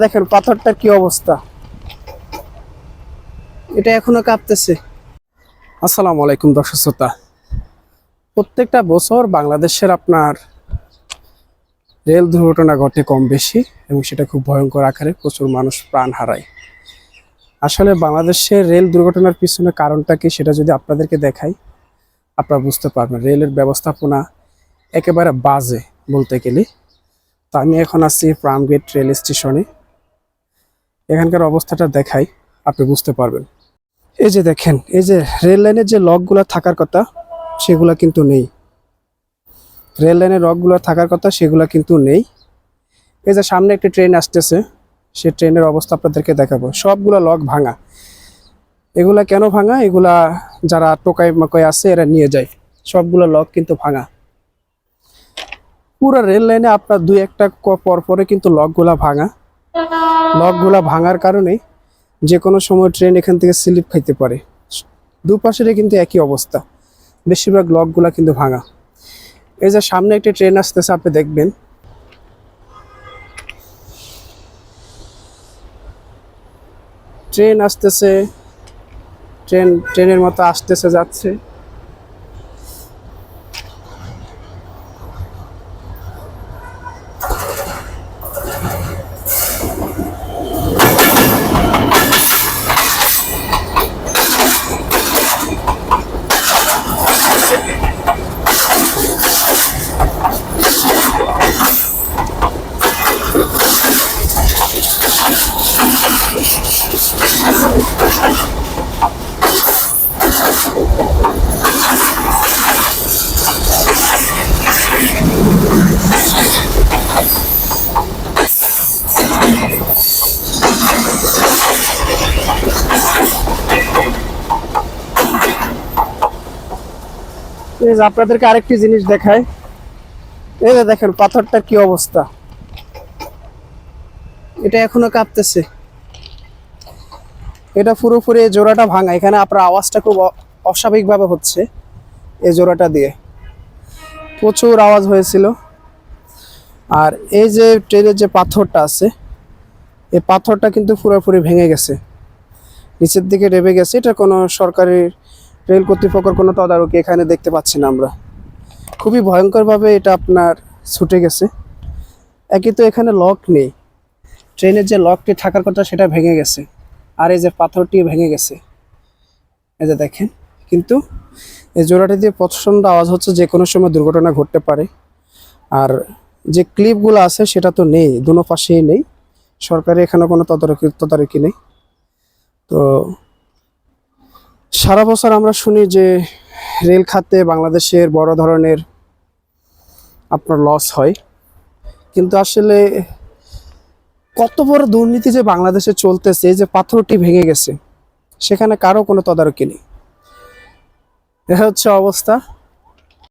দেখেন পাথরটার কি অবস্থা, এটা এখনো কাঁপতেছে। আসসালামু আলাইকুম দর্শক শ্রোতা, প্রত্যেকটা বছর বাংলাদেশের আপনার রেল দুর্ঘটনা ঘটে কম বেশি, এবং সেটা খুব ভয়ঙ্কর আকারে, প্রচুর মানুষ প্রাণ হারায়। আসলে বাংলাদেশের রেল দুর্ঘটনার পিছনে কারণটা কি সেটা যদি আপনাদেরকে দেখাই, আপনারা বুঝতে পারবেন রেলের ব্যবস্থাপনা একেবারে বাজে বলতে গেলে। তো আমি এখন আছি ফার্মগেট রেল স্টেশনে, এখানকার অবস্থাটা দেখাই, আপনি বুঝতে পারবেন। এই যে দেখেন, এই যে রেল লাইনের যে লকগুলো থাকার কথা সেগুলা কিন্তু নেই, রেল লাইনের লকগুলো থাকার কথা সেগুলা কিন্তু নেই। এই যে সামনে একটি ট্রেন আসতেছে, সেই ট্রেনের অবস্থা আপনাদেরকে দেখাবো। সবগুলা লক ভাঙা। এগুলা কেন ভাঙা? এগুলা যারা টোকাই মাকাই আছে এরা নিয়ে যায়, সবগুলা লক কিন্তু ভাঙা। পুরো রেল লাইনে আপনার দুই একটা পর পরে কিন্তু লকগুলা ভাঙা। লকগুলা ভাঙার কারণে যে কোনো সময় ট্রেন এখান থেকে স্লিপ খাইতে পারে। দুপাশেরই কিন্তু একই অবস্থা, বেশিরভাগ লকগুলা কিন্তু ভাঙা। এই যে সামনে একটি ট্রেন আসতেছে, আপনি দেখবেন ট্রেন আসতেছে, ট্রেনের মতো আসতেছে যাচ্ছে। আপনাদেরকে আরেকটি জিনিস দেখায়, এই যে দেখেন পাথরটার কি অবস্থা, এটা এখনো কাঁপতেছে। এটা পুরোপুরি জোড়াটা ভাঙা, এখানে আপনার আওয়াজটা খুব অস্বাভাবিকভাবে হচ্ছে। এই জোড়াটা দিয়ে প্রচুর আওয়াজ হয়েছিল। আর এই যে ট্রেনের যে পাথরটা আছে, এই পাথরটা কিন্তু পুরোপুরি ভেঙে গেছে, নিচের দিকে নেমে গেছে। এটা কোনো সরকারি রেল কর্তৃপক্ষের কোনো তদারকি এখানে দেখতে পাচ্ছি না আমরা। খুবই ভয়ঙ্করভাবে এটা আপনার ছুটে গেছে। একই তো এখানে লক নেই, ট্রেনের যে লকটি থাকার কথা সেটা ভেঙে গেছে, আর এই যে পাথরটি ভেঙে গেছে, এই যে দেখেন। কিন্তু এই জোড়াটি দিয়ে প্রচণ্ড আওয়াজ হচ্ছে, যে কোনো সময় দুর্ঘটনা ঘটতে পারে। আর যে ক্লিপগুলো আছে সেটা তো নেই, দুনো পাশেই নেই, সরকারি এখানে কোনো তদারকি নেই। তো সারা বছর আমরা শুনি যে রেল খাতে বাংলাদেশের বড় ধরনের আপনার লস হয়, কিন্তু আসলে কত বড় দুর্নীতি যে বাংলাদেশে চলতেছে। এই যে পাথরটি ভেঙে গেছে, সেখানে কারো কোনো তদারকি নেই। এ হচ্ছে অবস্থা।